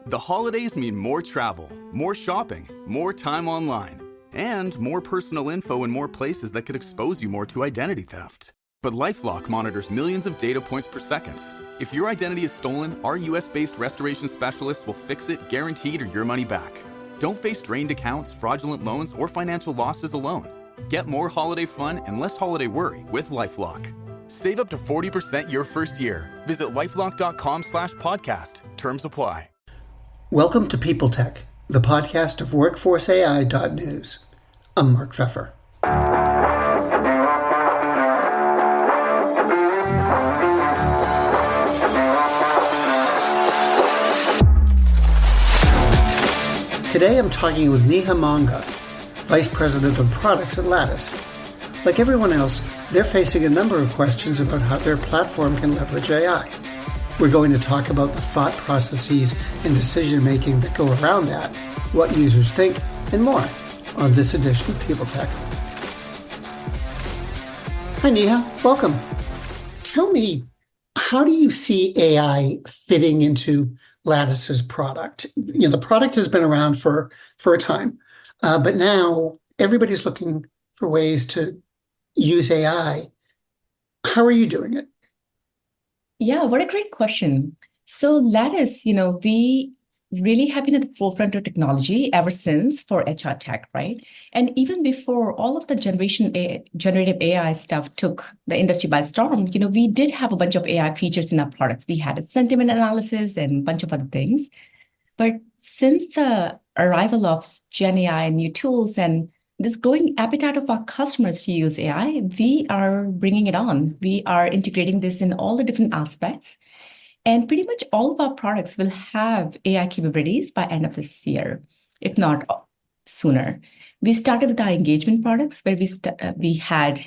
The holidays mean more travel, more shopping, more time online, and more personal info in more places that could expose you more to identity theft. But LifeLock monitors millions of data points per second. If your identity is stolen, our US-based restoration specialists will fix it guaranteed or your money back. Don't face drained accounts, fraudulent loans, or financial losses alone. Get more holiday fun and less holiday worry with LifeLock. Save up to 40% your first year. Visit lifelock.com/podcast. Terms apply. Welcome to People Tech, the podcast of WorkforceAI.news. I'm Mark Pfeffer. Today I'm talking with Neha Monga, Vice President of Products at Lattice. Like everyone else, they're facing a number of questions about how their platform can leverage AI. We're going to talk about the thought processes and decision-making that go around that, what users think, and more on this edition of People Tech. Hi, Neha. Welcome. Tell me, how do you see AI fitting into Lattice's product? The product has been around for a time, but now everybody's looking for ways to use AI. How are you doing it? Yeah, what a great question. So Lattice, we really have been at the forefront of technology ever since for HR tech, right? And even before all of the generative AI stuff took the industry by storm, we did have a bunch of AI features in our products. We had a sentiment analysis and a bunch of other things. But since the arrival of Gen AI and new tools and this growing appetite of our customers to use AI, we are bringing it on. We are integrating this in all the different aspects. And pretty much all of our products will have AI capabilities by end of this year, if not sooner. We started with our engagement products where we had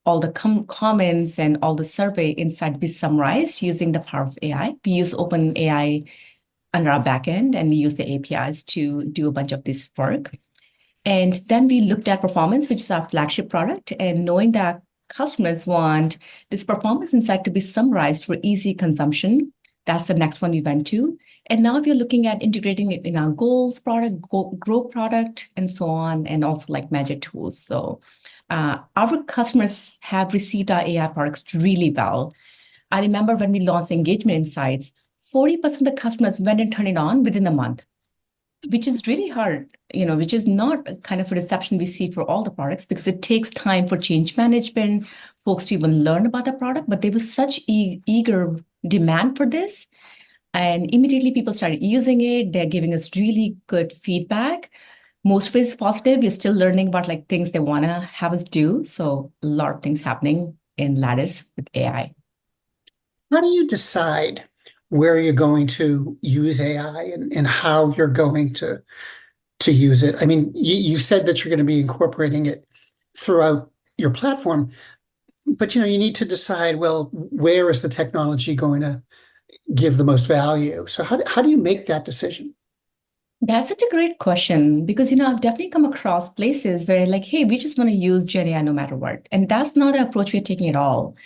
all the comments and all the survey inside be summarized using the power of AI. We use OpenAI under our backend, and we use the APIs to do a bunch of this work. And then we looked at performance, which is our flagship product, and knowing that customers want this performance insight to be summarized for easy consumption. That's the next one we went to. And now we're looking at integrating it in our goals product, grow product, and so on, and also like Magic Tools. So our customers have received our AI products really well. I remember when we launched Engagement Insights, 40% of the customers went and turned it on within a month, which is really hard, which is not kind of a reception we see for all the products because it takes time for change management, folks to even learn about the product, but there was such eager demand for this. And immediately people started using it. They're giving us really good feedback. Most of it is positive. We're still learning about things they want to have us do. So a lot of things happening in Lattice with AI. How do you decide where you're going to use AI and how you're going to use it? I mean, you said that you're going to be incorporating it throughout your platform, but you need to decide, well, where is the technology going to give the most value? So how do you make that decision? That's such a great question because, I've definitely come across places where hey, we just want to use Gen AI no matter what. And that's not the approach we're taking at all.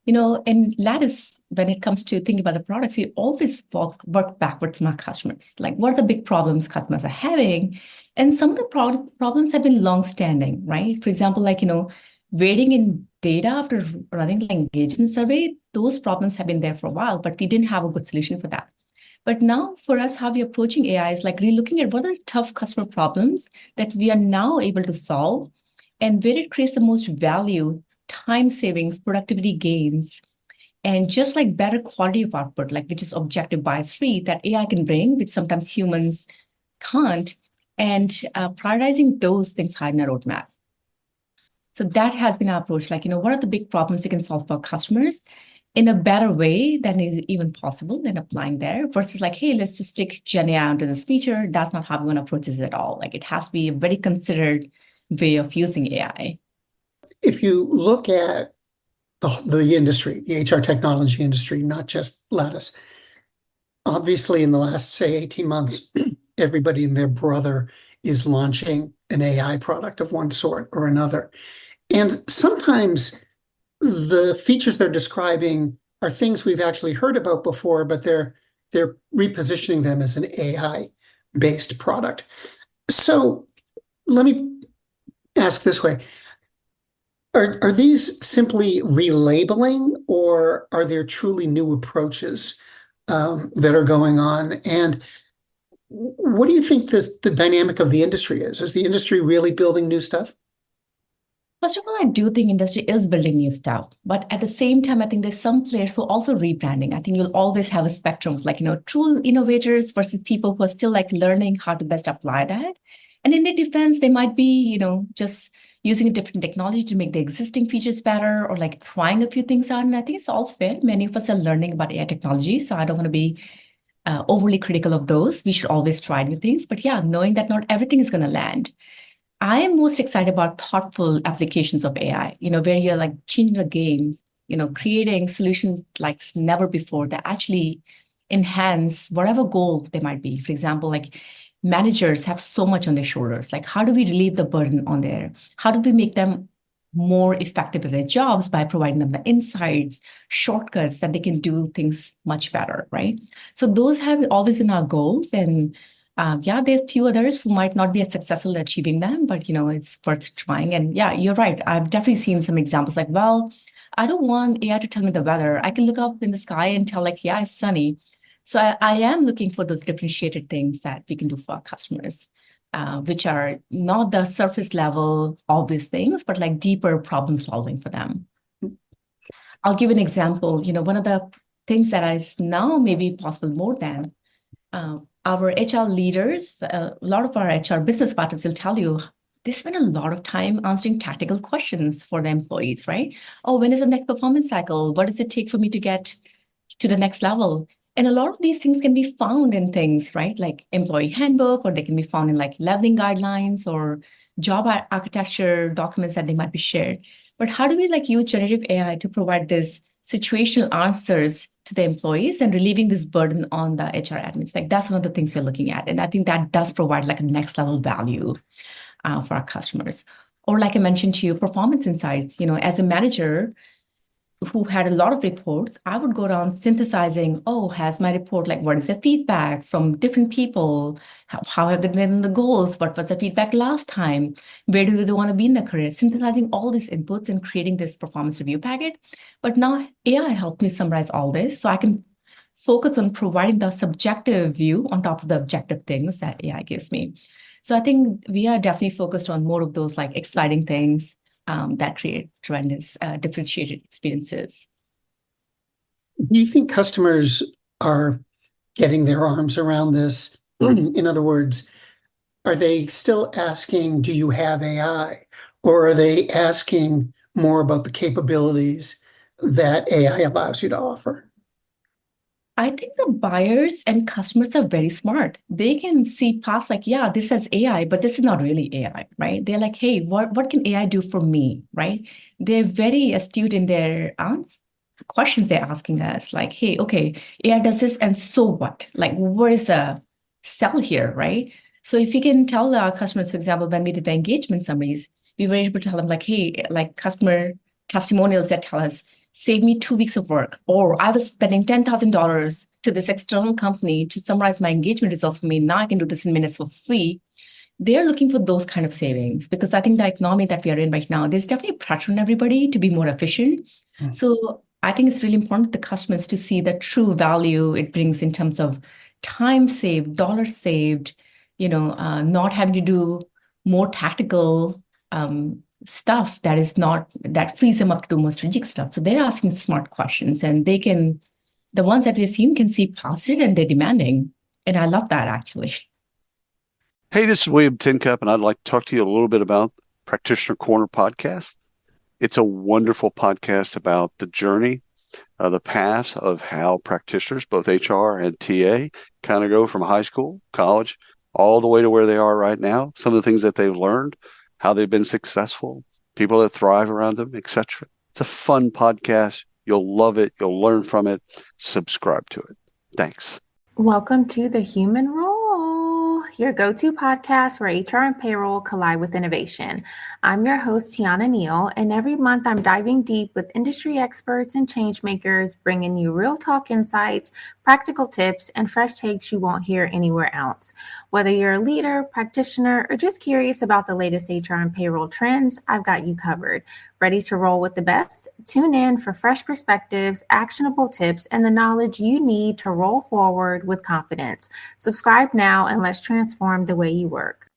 In Lattice, when it comes to thinking about the products, we always work backwards from our customers. What are the big problems customers are having? And some of the problems have been long-standing, right? For example, waiting in data after running the engagement survey, those problems have been there for a while, but we didn't have a good solution for that. But now for us, how we're approaching AI is really looking at what are tough customer problems that we are now able to solve and where it creates the most value, time savings, productivity gains, and just better quality of output, which is objective bias-free that AI can bring, which sometimes humans can't, and prioritizing those things high in our roadmap. So that has been our approach. What are the big problems you can solve for customers in a better way than is even possible than applying there versus hey, let's just stick Gen AI onto this feature. That's not how we want to approach this at all. It has to be a very considered way of using AI. If you look at the industry, the HR technology industry, not just Lattice, obviously in the last, say, 18 months, everybody and their brother is launching an AI product of one sort or another. And sometimes the features they're describing are things we've actually heard about before, but they're they're repositioning them as an AI-based product. So let me ask this way. Are these simply relabeling, or are there truly new approaches that are going on? And what do you think the dynamic of the industry is? Is the industry really building new stuff? First of all, I do think industry is building new stuff, but at the same time, I think there's some players who are also rebranding. I think you'll always have a spectrum of true innovators versus people who are still learning how to best apply that. And in their defense, they might be, just using a different technology to make the existing features better or trying a few things out. And I think it's all fair. Many of us are learning about AI technology, so I don't want to be overly critical of those. We should always try new things. But yeah, knowing that not everything is going to land. I am most excited about thoughtful applications of AI, where you're changing the game, creating solutions like never before that actually enhance whatever goal they might be. For example, managers have so much on their shoulders. How do we relieve the burden on there? How do we make them more effective at their jobs by providing them the insights, shortcuts that they can do things much better, right? So those have always been our goals. And there are a few others who might not be as successful at achieving them, but it's worth trying. And yeah, you're right. I've definitely seen some examples I don't want AI to tell me the weather. I can look up in the sky and tell yeah, it's sunny. So I am looking for those differentiated things that we can do for our customers, which are not the surface level obvious things, but deeper problem solving for them. I'll give an example. One of the things that is now maybe possible more than our HR leaders, a lot of our HR business partners will tell you they spend a lot of time answering tactical questions for the employees, right? Oh, when is the next performance cycle? What does it take for me to get to the next level? And a lot of these things can be found in things, right? Like employee handbook, or they can be found in leveling guidelines or job architecture documents that they might be shared. But how do we use generative AI to provide this situational answers to the employees and relieving this burden on the HR admins? That's one of the things we're looking at. And I think that does provide a next level value for our customers. Or like I mentioned to you, performance insights, as a manager who had a lot of reports, I would go around synthesizing, has my report, what is the feedback from different people? How have they been the goals? What was the feedback last time? Where do they want to be in their career? Synthesizing all these inputs and creating this performance review packet. But now AI helped me summarize all this so I can focus on providing the subjective view on top of the objective things that AI gives me. So I think we are definitely focused on more of those exciting things that create tremendous differentiated experiences. Do you think customers are getting their arms around this? In other words, are they still asking, do you have AI? Or are they asking more about the capabilities that AI allows you to offer? I think the buyers and customers are very smart. They can see past yeah, this has AI, but this is not really AI, right? They're hey, what can AI do for me, right? They're very astute in their questions they're asking us, hey, okay, AI does this, and so what? Where is the sell here, right? So if you can tell our customers, for example, when we did the engagement summaries, we were able to tell them hey, customer testimonials that tell us, save me 2 weeks of work, or I was spending $10,000 to this external company to summarize my engagement results for me. Now I can do this in minutes for free. They're looking for those kind of savings because I think the economy that we are in right now, there's definitely pressure on everybody to be more efficient. So I think it's really important for the customers to see the true value it brings in terms of time saved, dollars saved, not having to do more tactical stuff that frees them up to do more strategic stuff. So they're asking smart questions, and the ones that we've seen can see past it, and they're demanding. And I love that, actually. Hey, this is William Tincup, and I'd like to talk to you a little bit about Practitioner Corner podcast. It's a wonderful podcast about the journey, the paths of how practitioners, both HR and TA, kind of go from high school, college, all the way to where they are right now. Some of the things that they've learned, how they've been successful, people that thrive around them, etc. It's a fun podcast. You'll love it. You'll learn from it. Subscribe to it. Thanks. Welcome to The Human Role, your go-to podcast where HR and payroll collide with innovation. I'm your host, Tiana Neal, and every month I'm diving deep with industry experts and change makers, bringing you real talk insights practical tips, and fresh takes you won't hear anywhere else. Whether you're a leader, practitioner, or just curious about the latest HR and payroll trends, I've got you covered. Ready to roll with the best? Tune in for fresh perspectives, actionable tips, and the knowledge you need to roll forward with confidence. Subscribe now and let's transform the way you work.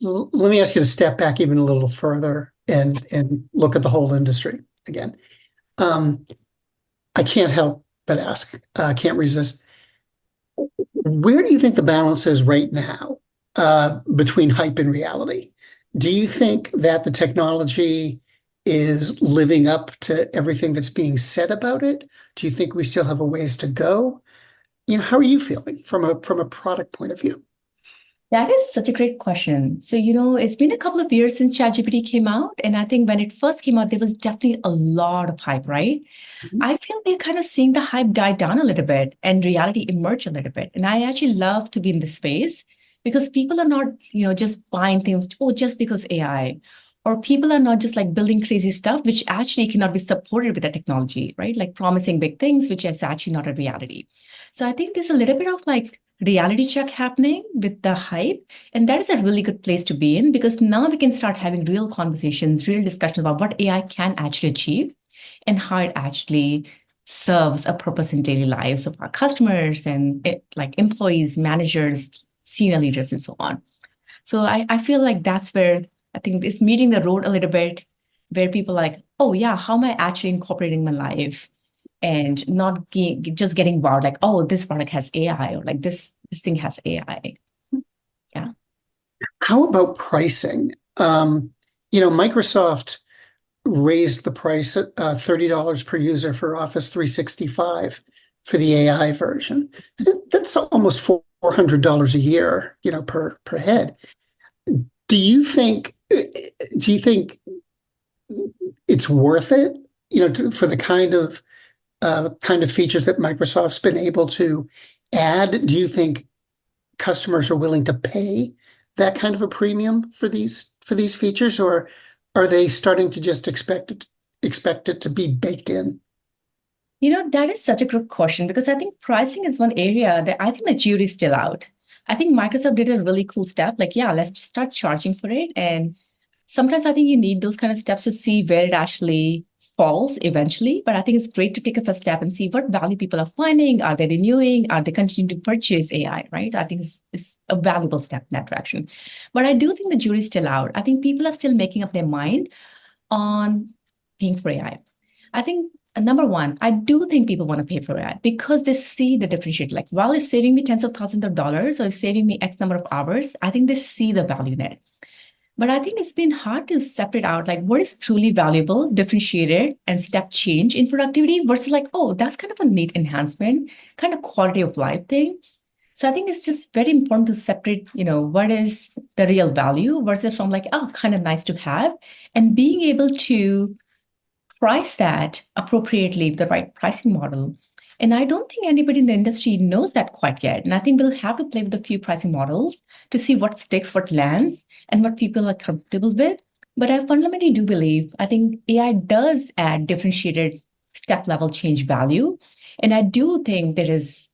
Let me ask you to step back even a little further and look at the whole industry again. I can't help but ask, can't resist. Where do you think the balance is right now between hype and reality? Do you think that the technology is living up to everything that's being said about it? Do you think we still have a ways to go? How are you feeling from a product point of view? That is such a great question. So, it's been a couple of years since ChatGPT came out. And I think when it first came out, there was definitely a lot of hype, right? Mhm. I feel we're kind of seeing the hype die down a little bit and reality emerge a little bit. And I actually love to be in this space because people are not, just buying things, just because AI, or people are not just like building crazy stuff, which actually cannot be supported with the technology, right? Like promising big things, which is actually not a reality. So I think there's a little bit of like reality check happening with the hype. And that is a really good place to be in because now we can start having real conversations, real discussions about what AI can actually achieve and how it actually serves a purpose in daily lives of our customers and like employees, managers, senior leaders, and so on. So I feel like that's where I think it's meeting the road a little bit, where people are like, oh yeah, how am I actually incorporating my life? And not just getting wowed, like, oh, this product has AI, or like this thing has AI. Yeah. How about pricing? Microsoft raised the price at $30 per user for Office 365 for the AI version. That's almost $400 a year, per head. Do you think it's worth it, for the kind of features that Microsoft's been able to add? Do you think customers are willing to pay that kind of a premium for these features, or are they starting to just expect it to be baked in? That is such a good question because I think pricing is one area that I think the jury's still out. I think Microsoft did a really cool step, like, yeah, let's just start charging for it. And sometimes I think you need those kind of steps to see where it actually falls eventually. But I think it's great to take a first step and see what value people are finding. Are they renewing? Are they continuing to purchase AI, right? I think it's a valuable step in that direction. But I do think the jury's still out. I think people are still making up their mind on paying for AI. I think number one, I do think people want to pay for AI because they see the differentiate. Like, while it's saving me tens of thousands of dollars or it's saving me X number of hours, I think they see the value in it. But I think it's been hard to separate out like what is truly valuable, differentiated, and step change in productivity versus like, oh, that's kind of a neat enhancement, kind of quality of life thing. So I think it's just very important to separate, what is the real value versus from like, oh, kind of nice to have, and being able to price that appropriately with the right pricing model. And I don't think anybody in the industry knows that quite yet. And I think we'll have to play with a few pricing models to see what sticks, what lands, and what people are comfortable with. But I fundamentally do believe, I think AI does add differentiated step level change value. And I do think there is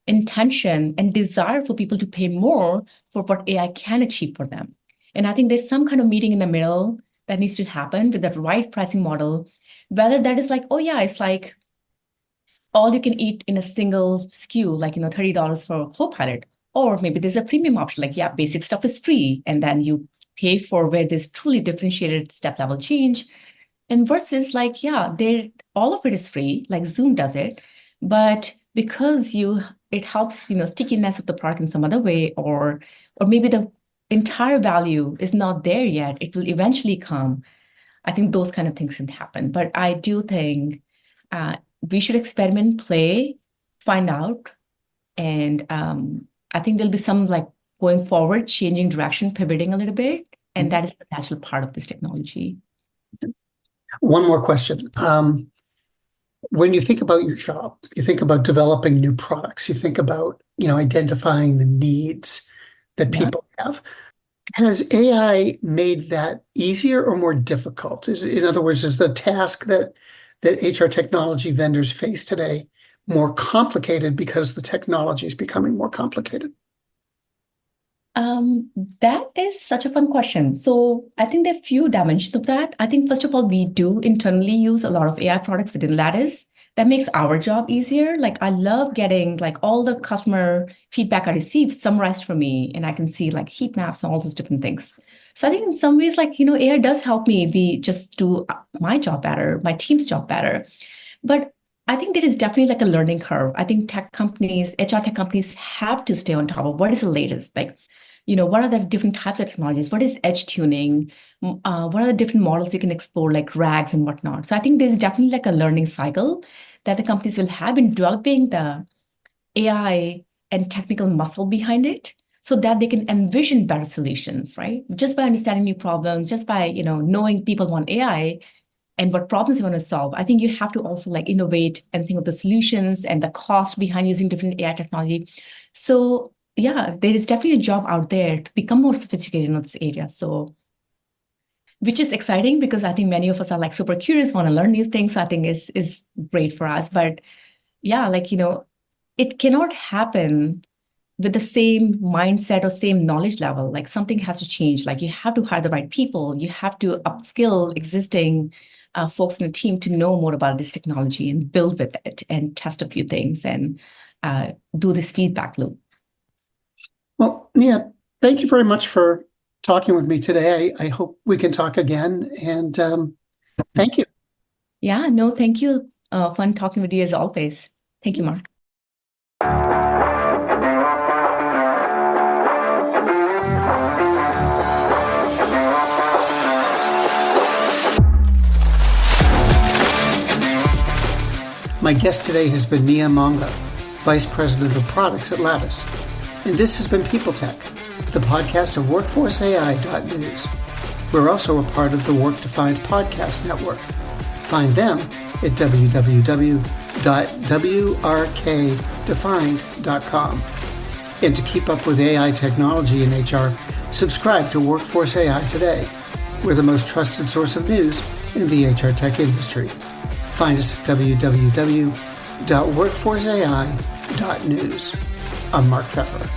intention and desire for people to pay more for what AI can achieve for them. And I think there's some kind of meeting in the middle that needs to happen with the right pricing model, whether that is like, oh yeah, it's like all you can eat in a single SKU, like, $30 for Copilot, or maybe there's a premium option, like, yeah, basic stuff is free, and then you pay for where there's truly differentiated step level change, and versus like, yeah, all of it is free, like Zoom does it, but because it helps, stickiness of the product in some other way, or maybe the entire value is not there yet, it will eventually come. I think those kind of things can happen. But I do think we should experiment, play, find out. And I think there'll be some like going forward, changing direction, pivoting a little bit. And that is the natural part of this technology. One more question. When you think about your job, you think about developing new products, you think about, identifying the needs that people have. Has AI made that easier or more difficult? In other words, is the task that HR technology vendors face today more complicated because the technology is becoming more complicated? That is such a fun question. So I think there are a few dimensions of that. I think first of all, we do internally use a lot of AI products within Lattice. That makes our job easier. Like I love getting like all the customer feedback I receive summarized for me, and I can see like heat maps and all those different things. So I think in some ways, like, AI does help me be just do my job better, my team's job better. But I think there is definitely like a learning curve. I think tech companies, HR tech companies have to stay on top of what is the latest. Like, what are the different types of technologies? What is edge tuning? What are the different models we can explore, like RAGs and whatnot? So I think there's definitely like a learning cycle that the companies will have in developing the AI and technical muscle behind it so that they can envision better solutions, right? Just by understanding new problems, just by, knowing people want AI and what problems you want to solve. I think you have to also like innovate and think of the solutions and the cost behind using different AI technology. So yeah, there is definitely a job out there to become more sophisticated in this area. So, which is exciting because I think many of us are like super curious, want to learn new things. So I think is great for us. But yeah, like, it cannot happen with the same mindset or same knowledge level. Like something has to change. Like you have to hire the right people. You have to upskill existing folks in the team to know more about this technology and build with it and test a few things and do this feedback loop. Well, Neha, thank you very much for talking with me today. I hope we can talk again. And thank you. Yeah, no, thank you. Fun talking with you as always. Thank you, Mark. My guest today has been Neha Monga, Vice President of Products at Lattice. And this has been People Tech, the podcast of WorkforceAI.news. We're also a part of the Work Defined Podcast Network. Find them at www.wrkdefined.com. And to keep up with AI technology in HR, subscribe to Workforce AI today. We're the most trusted source of news in the HR tech industry. Find us at www.workforceai.news. I'm Mark Pfeffer.